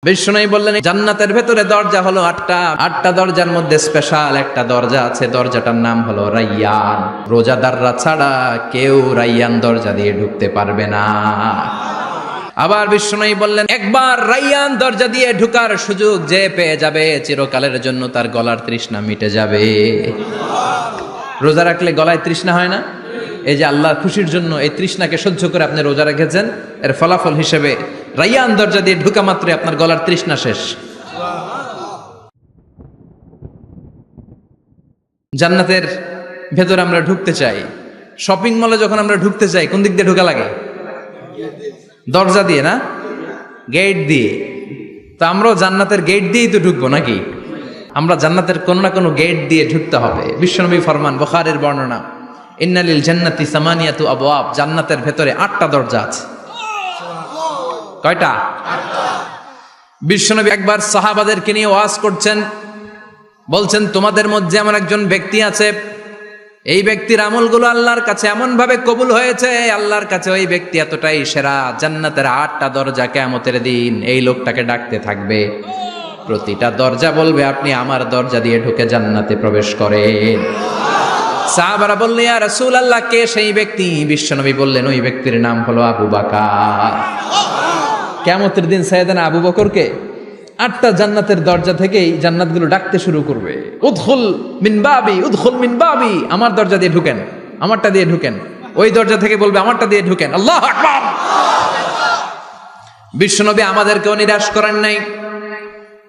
বিষ্ণু বললেন জান্নাতের ভেতরে দরজা হলো আটটা দরজার মধ্যে স্পেশাল একটা দরজা আছে, দরজাটার নাম হলো রাইয়ান। রোজাদাররা ছাড়া কেউ রাইয়ান দরজা দিয়ে ঢুকতে পারবে না। আবার বিষ্ণু বললেন একবার রাইয়ান দরজা দিয়ে ঢুকার সুযোগ যে পেয়ে যাবে চিরকালের জন্য তার গলার তৃষ্ণা মিটে যাবে। রোজা রাখলে গলায় তৃষ্ণা হয় না? এই যে আল্লাহর খুশির জন্য এই তৃষ্ণাকে সহ্য করে আপনি রোজা রেখেছেন, এর ফলাফল হিসেবে রাইয়ান দরজা দিয়ে ঢুকা মাত্রই আপনার গলার তৃষ্ণা শেষ। জান্নাতের ভেতরে আমরা ঢুকতে চাই। শপিং মলে যখন আমরা ঢুকতে চাই কোন দিক দিয়ে ঢোকা লাগে? দরজা দিয়ে না, গেট দিয়ে। তো আমরাও জান্নাতের গেট দিয়েই তো ঢুকবো নাকি? আমরা জান্নাতের কোন না কোনো গেট দিয়ে ঢুকতে হবে। বিশ্বনবী ফরমান, বুখারীর বর্ণনা, ইন্নালিল জান্নাতি সামানিয়াতু আবওয়াব, জান্নাতের ভেতরে 8টা দরজা আছে। কয়টা? বিশ্বনবী একবার সাহাবাদেরকে নিয়ে ওয়াজ করছেন, বলছেন তোমাদের মধ্যে এমন একজন ব্যক্তি আছে, এই ব্যক্তির আমলগুলো আল্লাহর কাছে এমন ভাবে কবুল হয়েছে, আল্লাহর কাছে ওই ব্যক্তি এতটাই সেরা, জান্নাতের 8টা দরজা কিয়ামতের দিন এই লোকটাকে ডাকতে থাকবে। প্রতিটা দরজা বলবে আপনি আমার দরজা দিয়ে ঢুকে জান্নাতে প্রবেশ করেন। সাহাবারা বললেন ইয়া রাসূলুল্লাহ, কে সেই ব্যক্তি? বিশ্বনবী বললেন ওই ব্যক্তির নাম হলো আবু বকর। কিয়ামতের দিন সাইয়েদনা আবু বকরকে 8টা জান্নাতের দরজা থেকেই জান্নাতগুলো ডাকতে শুরু করবে, উদখুল মিন বাবি, উদখুল মিন বাবি, আমার দরজা দিয়ে ঢুকেন, আমারটা দিয়ে ঢুকেন। ওই দরজা থেকে বলবে আমারটা দিয়ে ঢুকেন। আল্লাহু আকবার। বিশ্বনবী আমাদেরকেও নিরাশ করেন নাই।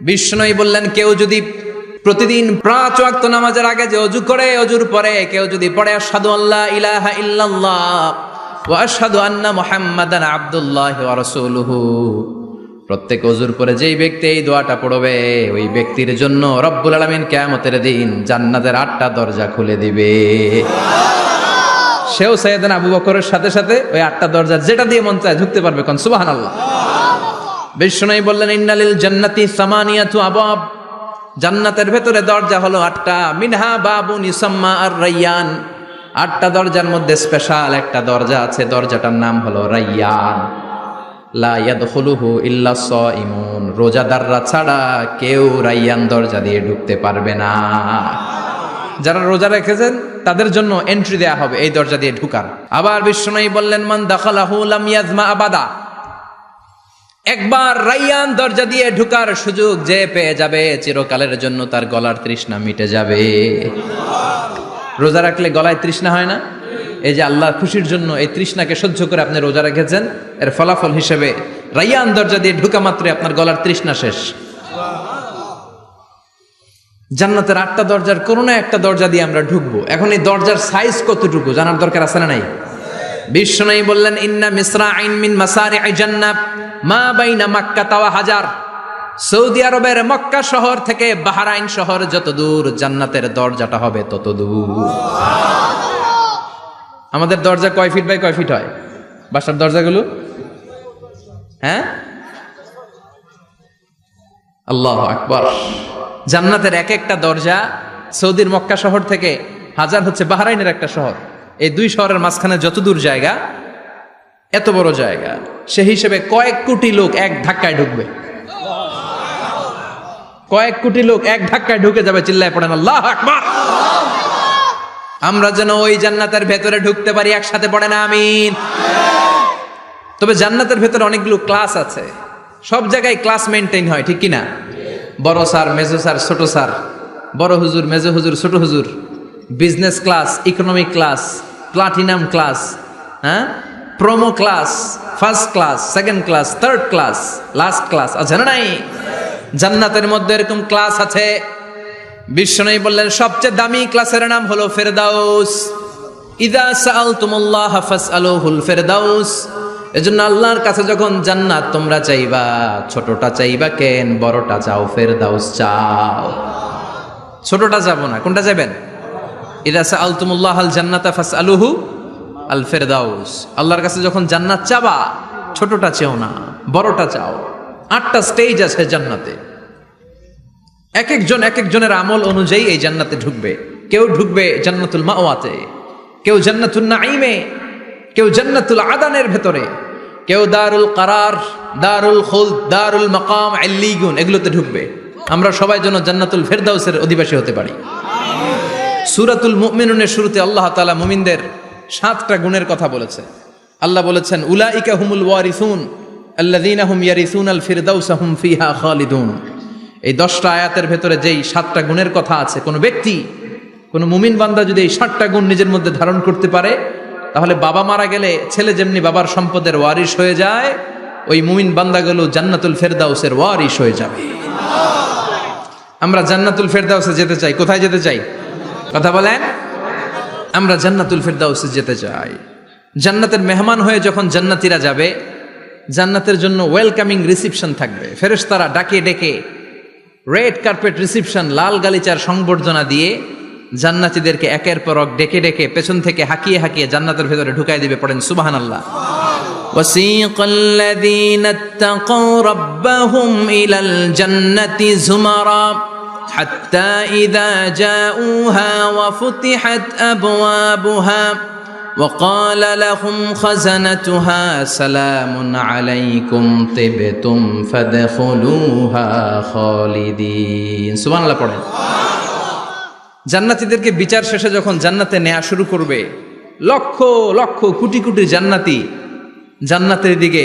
বিশ্বনবী বললেন কেউ যদি প্রতিদিন 5 ওয়াক্ত নামাজের আগে যে ওযু করে, ওযুর পরে কেউ যদি পড়ে আশহাদু আল্লা ইলাহা ইল্লাল্লাহ ওয়া আশহাদু আন্না মুহাম্মাদান আবদুল্লাহি ওয়া রাসূলুহু, প্রত্যেক ওযুর পরে যেই ব্যক্তি এই দোয়াটা পড়বে ওই ব্যক্তির জন্য রব্বুল আলামিন কিয়ামতের দিন জান্নাতের 8টা দরজা খুলে দিবে। সেও সাইয়েদনা আবু বকরের সাথে সাথে ওই 8টা দরজা যেটা দিয়ে মন চায় ঢুকতে পারবে। কোন সুবহানাল্লাহ। বিষ্ণু বললেন ইন্নালিল জান্নাতি সামানিয়াতু আবওয়াব, জান্নাতের ভেতরে দরজা হলো 8টা, মিনহা বাবুন ইউসাম্মা আর রাইয়ান, 8টা দরজার মধ্যে স্পেশাল একটা দরজা আছে, দরজাটার নাম হলো রাইয়ান। লা ইয়াদখুলুহু ইল্লা সাইমুন, রোজাদাররা ছাড়া কেউ রাইয়ান দরজা দিয়ে ঢুকতে পারবে না। যারা রোজা রেখেছেন তাদের জন্য এন্ট্রি দেয়া হবে এই দরজা দিয়ে ঢুকার। আবার বিষ্ণু বললেন মান দাখালাহু লাম ইয়াজমা আবাদা, একবার রাইয়ান দরজা দিয়ে ঢুকার সুযোগ যে পেয়ে যাবে চিরকালের জন্য তার গলার তৃষ্ণা মিটে যাবে। রোজা রাখলে গলায় তৃষ্ণা হয় না? এই যে আল্লাহর খুশির জন্য এই তৃষ্ণাকে সহ্য করে আপনি রোজা রেখেছেন, এর ফলাফল হিসেবে রাইয়ান দরজা দিয়ে ঢুকা মাত্রই আপনার গলার তৃষ্ণা শেষ। জান্নাতের 8টা দরজার কোনো না একটা দরজা দিয়ে আমরা ঢুকবো। এখন এই দরজার সাইজ কতটুকু জানার দরকার আছে না নাই? বিষ্ণু বললেন ইন্না মিসরাইন মিন মাসারি'i জান্নাহ মা বাইনা মাক্কা ওয়া হাজার, সৌদি আরবের মক্কা শহর থেকে বাহরাইন শহর যত দূর, জান্নাতের দরজাটা হবে তত দূর। আমাদের দরজা কয় ফিট বাই কয় ফিট হয় বাসার দরজাগুলো? হ্যাঁ, আল্লাহু আকবার। জান্নাতের এক একটা দরজা সৌদির মক্কা শহর থেকে হাজার হচ্ছে বাহরাইনের একটা শহর, এই 2 শহরের মাঝখানে যত দূর জায়গা, এত বড় জায়গা, সে হিসেবে কয়েক কোটি লোক এক ধাক্কায় ঢুকবে। কয়েক কোটি লোক এক ধাক্কায় ঢুকে যাবে। চিল্লায় পড়েন আল্লাহু আকবার। আমরা যেন ওই জান্নাতের ভেতরে ঢুকতে পারি, একসাথে পড়েন আমিন। তবে জান্নাতের ভেতরে অনেকগুলো ক্লাস আছে, সব জায়গায় ক্লাস মেনটেন হয়, ঠিক কিনা? বড় স্যার, মেজো স্যার, ছোট স্যার, বড় হুজুর, মেজো হুজুর, ছোট হুজুর, business class, economic class, platinum class, হ্যাঁ, promo class, first class, second class, third class, last class আছে না নাই? জান্নাতের মধ্যে এরকম ক্লাস আছে। বিষ্ণু বললেন সবচেয়ে দামি ক্লাসের নাম হলো ফেরদাউস। ইযা সাআলতুমুল্লাহ ফাসআলুহুল ফেরদাউস, এজন্য আল্লাহর কাছে যখন জান্নাত তোমরা চাইবা, ছোটটা চাইবা কেন, বড়টা চাও, ফেরদাউস চাও। ছোটটা যাবো না, কোনটা যাবেন? ইযা সাআলতুমুল্লাহাল জান্নাতা ফাসআলুহু আল ফেরদাউস, আল্লাহর কাছে যখন জান্নাত চাবা ছোটটা চেও না, বড়টা চাও। 8টা স্টেজ আছে জান্নাতে, এক একজনের আমল অনুযায়ী এই জান্নাতে ঢুকবে। কেউ ঢুকবে জান্নাতুল মাওয়াতে, কেউ জান্নাতুন নাঈমে, কেউ জান্নাতুল আদানের ভেতরে, কেউ দারুল কারার, দারুল খুলদ, দারুল মাকাম, আল্লিগুন এগুলোতে ঢুকবে। আমরা সবাই যেন জান্নাতুল ফেরদাউসের অধিবাসী হতে পারি। সূরাতুল মুমিনুনের শুরুতে আল্লাহ তাআলা মুমিনদের 7টা গুণের কথা বলেছে। আল্লাহ বলেছেন উলাইকা হুমুল ওয়ারিসুন আল্লাযীনা হুম ইয়ারিসুনাল ফিরদাউসা হুম ফিহা খালিদুন। এই 10টা আয়াতের ভেতরে যেই 7টা গুণের কথা আছে, কোন ব্যক্তি, কোন মুমিন বান্দা যদি এই 7টা গুণ নিজের মধ্যে ধারণ করতে পারে, তাহলে বাবা মারা গেলে ছেলে যেমনি বাবার সম্পদের ওয়ারিশ হয়ে যায়, ওই মুমিন বান্দাগুলো জান্নাতুল ফেরদাউসের ওয়ারিশ হয়ে যাবে। আমরা জান্নাতুল ফেরদাউসে যেতে চাই। কোথায় যেতে চাই? কথা বলেন। আমরা জান্নাতুল ফেরদাউসে যেতে চাই। জান্নাতের মেহমান হয়ে যখন জান্নাতীরা যাবে, জান্নাতের জন্য ওয়েলকামিং রিসিপশন থাকবে। ফেরেশতারা ডাকে ডেকে রেড কার্পেট রিসিপশন, লাল গালিচার সংবর্ধনা দিয়ে জান্নাতীদেরকে একের পর এক ডেকে ডেকে পেছন থেকে হাঁকিয়ে হাঁকিয়ে জান্নাতের ভেতরে ঢুকাই দিবে। পড়েন সুবহানাল্লাহ। وسيق الذين اتقوا ربهم إلى الجنة زمرا حتى إذا جاءوها وفتحت أبوابها وقال لهم خزنتها سلام عليكم طبتم فادخلوها خالدين سبحان الله পড়েন। জান্নাতীদেরকে বিচার শেষে যখন জান্নাতে নেওয়া শুরু করবে, লক্ষ লক্ষ কোটি কোটি জান্নাতি জান্নাতের দিকে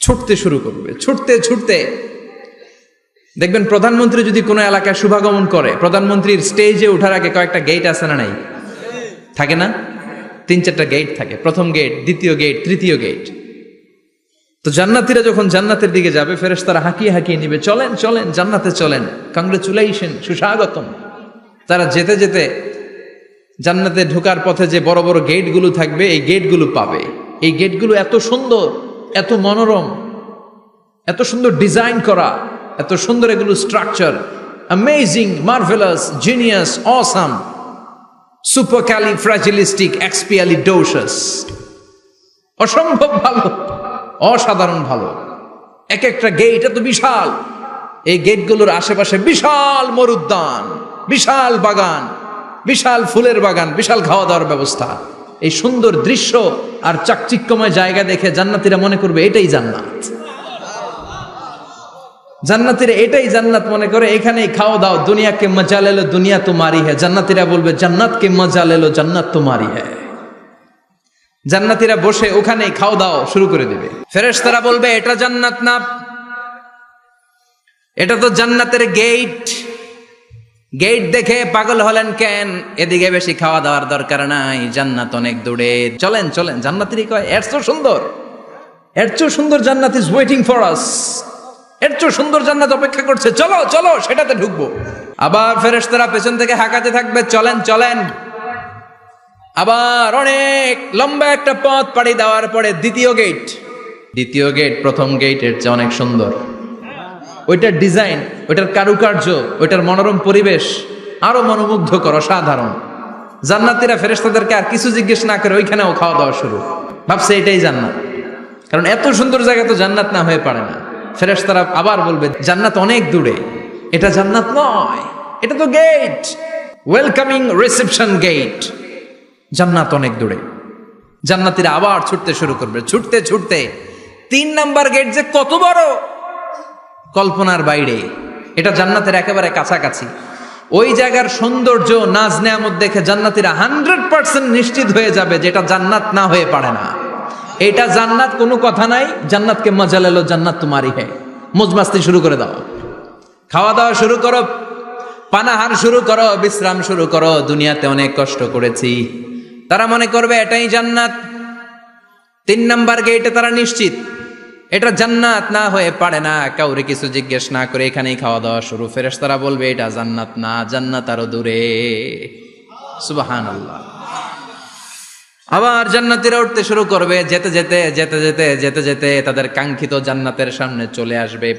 ছুটতে শুরু করবে। ছুটতে ছুটতে দেখবেন প্রধানমন্ত্রী যদি কোনো এলাকায় শুভাগমন করে, প্রধানমন্ত্রীর স্টেজে ওঠার আগে কয়েকটা গেট আছে না নাই? থাকে না? 3-4টা গেট থাকে। প্রথম গেট, দ্বিতীয় গেট, তৃতীয় গেট। তো জান্নাতীরা যখন জান্নাতের দিকে যাবে, ফেরেশতারা হাঁকিয়ে হাঁকিয়ে নিবে, চলেন চলেন জান্নাতে চলেন, কংগ্রেচুলেশন, সুস্বাগতম। তারা যেতে যেতে জান্নাতে ঢোকার পথে যে বড় বড় গেটগুলো থাকবে, এই গেটগুলো পাবে। এই গেটগুলো এত সুন্দর, এত মনোরম, এত সুন্দর ডিজাইন করা, এত সুন্দর এগুলো structure, amazing, marvellous, genius, awesome, supercalifragilisticexpialidocious, অসম্ভব ভালো, অসাধারণ ভালো। এক একটা গেট এত বিশাল। এই গেটগুলোর আশেপাশে বিশাল মরুদ্যান, বিশাল বাগান, বিশাল ফুলের বাগান, বিশাল খাওয়া দাওয়ার ব্যবস্থা। এই সুন্দর দৃশ্য আর চাকচিক্যময় জায়গা দেখে জান্নাতীরা মনে করবে এটাই জান্নাত। জান্নাতীরা এটাই জান্নাত মনে করে, এখানেই খাওয়া দাও। দুনিয়া কে মজা লেলো দুনিয়া তোমারি হ্যায়। জান্নাতীরা বলবে জান্নাত কে মজা লেলো জান্নাত তোমারি হ্যায়। জান্নাতীরা বসে ওখানেই খাওয়া দাও শুরু করে দিবে। ফেরেশতারা বলবে এটা জান্নাত না, এটা তো জান্নাতের গেট। গেট দেখে পাগল হলেন কেন? এদিকে বেশি খাওয়া দাওয়ার দরকার নাই, জান্নাত অনেক দূরে, চলেন চলেন। জান্নাতীরা কয় এর চেয়ে সুন্দর, এর চেয়ে সুন্দর জান্নাত ইজ ওয়েটিং ফর আস, এর চেয়ে সুন্দর জান্নাত অপেক্ষা করছে, চলো চলো সেটাতে ঢুকবো। আবার ফেরেশতারা পেছন থেকে হাঁকাতে থাকবে, চলেন চলেন। আবার অনেক লম্বা একটা পথ পাড়ি দেওয়ার পরে দ্বিতীয় গেট। দ্বিতীয় গেট প্রথম গেটের চেয়ে অনেক সুন্দর। ওইটার ডিজাইন, ওইটার কারুকার্য, ওইটার মনোরম পরিবেশ আরো মনোমুগ্ধকর, অসাধারণ। জান্নাতীরা ফেরেশতাদেরকে আর কিছু জিজ্ঞেস না করে ওইখানেও খাওয়া দাওয়া শুরু। ভাবছে এটাই জান্নাত, কারণ এত সুন্দর জায়গা তো জান্নাত না হয়ে পারে না। ফেরেশতারা আবার বলবে জান্নাত অনেক দূরে, এটা জান্নাত নয়, এটা তো গেট, ওয়েলকামিং রিসেপশন গেট, জান্নাত অনেক দূরে। জান্নাতীরা আবার ছুটতে শুরু করবে। ছুটতে ছুটতে 3 নাম্বার গেট যে কত বড়, কল্পনার বাইরে। এটা জান্নাতের একেবারে কাছাকাছি। ওই জায়গার সৌন্দর্য, নাজ নেয়ামত দেখে জান্নাতীরা 100% নিশ্চিত হয়ে যাবে যে এটা জান্নাত না হয়ে পারে না। এটা জান্নাত, কোনো কথা নাই। জান্নাতকে মজা লেলো জান্নাত তোমারি হ্যায়। মজমাস্তি শুরু করে দাও, খাওয়া দাওয়া শুরু করো, পানাহার শুরু করো, বিশ্রাম শুরু করো। দুনিয়াতে অনেক কষ্ট করেছি। তারা মনে করবে এটাই জান্নাত। 3 নাম্বার গেটে তারা নিশ্চিত এটা জান্নাত না হয়ে পারে না। কাউরে কিছু জিজ্ঞেস না করে এখানেই খাওয়া দাওয়া শুরু। ফেরেশতারা বলবে এটা জান্নাত না, জান্নাত আরো দূরে। সুবহানাল্লাহ। আবার জান্নাতীরা উঠতে শুরু করবে। যেতে যেতে যেতে যেতে যেতে যেতে তাদের কাঙ্ক্ষিত জান্নাতের সামনে চলে আসবে।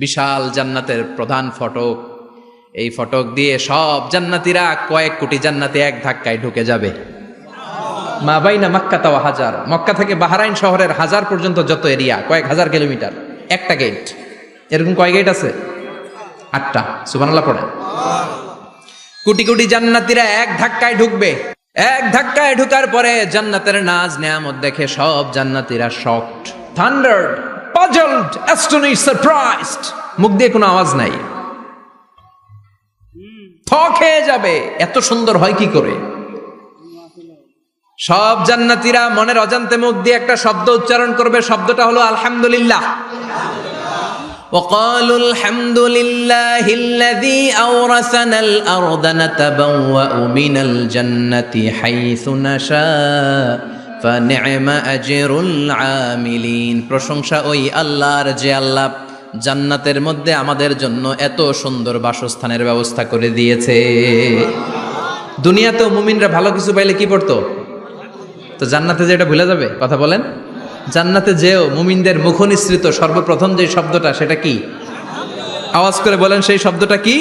বিশাল জান্নাতের প্রধান ফটক। এই ফটক দিয়ে সব জান্নাতীরা, কয়েক কোটি জান্নাতি এক ধাক্কায় ঢুকে যাবে। মা বাইনা মক্কা তাওয়া হাজার, মক্কা থেকে বাহরাইন শহরের 1000 পর্যন্ত যত এরিয়া, কয়েক হাজার কিলোমিটার, একটা গেট। এরকম কয় গেট আছে? 8টা। সুবহানাল্লাহ পড়েন। কোটি কোটি জান্নাতীরা এক ধাক্কায় ঢুকবে। এক ধাক্কায় ঢুকার পরে জান্নাতের নাজ নেয়ামত দেখে সব জান্নাতীরা শকড, থান্ডার্ড, পাজলড, অ্যাস্টনিশড, সারপ্রাইজড। মুখ দিয়ে কোনো আওয়াজ নাই, থ খেয়ে যাবে, এত সুন্দর হয় কি করে। সব জান্নাতীরা মনের অজান্তে মুখ দিয়ে একটা শব্দ উচ্চারণ করবে, শব্দটা হলো আলহামদুলিল্লাহ। وقالوا الحمد لله الذي أورثنا الأرض نتبوأ من الجنة حيث نشاء فنعم أجر العاملين। প্রশংসা ওই আল্লাহর যে আল্লাহ জান্নাতের মধ্যে আমাদের জন্য এত সুন্দর বাসস্থানের ব্যবস্থা করে দিয়েছে। দুনিয়াতেও মুমিনরা ভালো কিছু পাইলে কি পড়তো? তো জান্নাতে যে এটা ভুলে যাবে? কথা বলেন। জান্নাতে যেও মুমিনদের মুখনিসৃত সর্বপ্রথম যে শব্দটা, সেটা কি? আওয়াজ করে বলেন, সেই শব্দটা কি?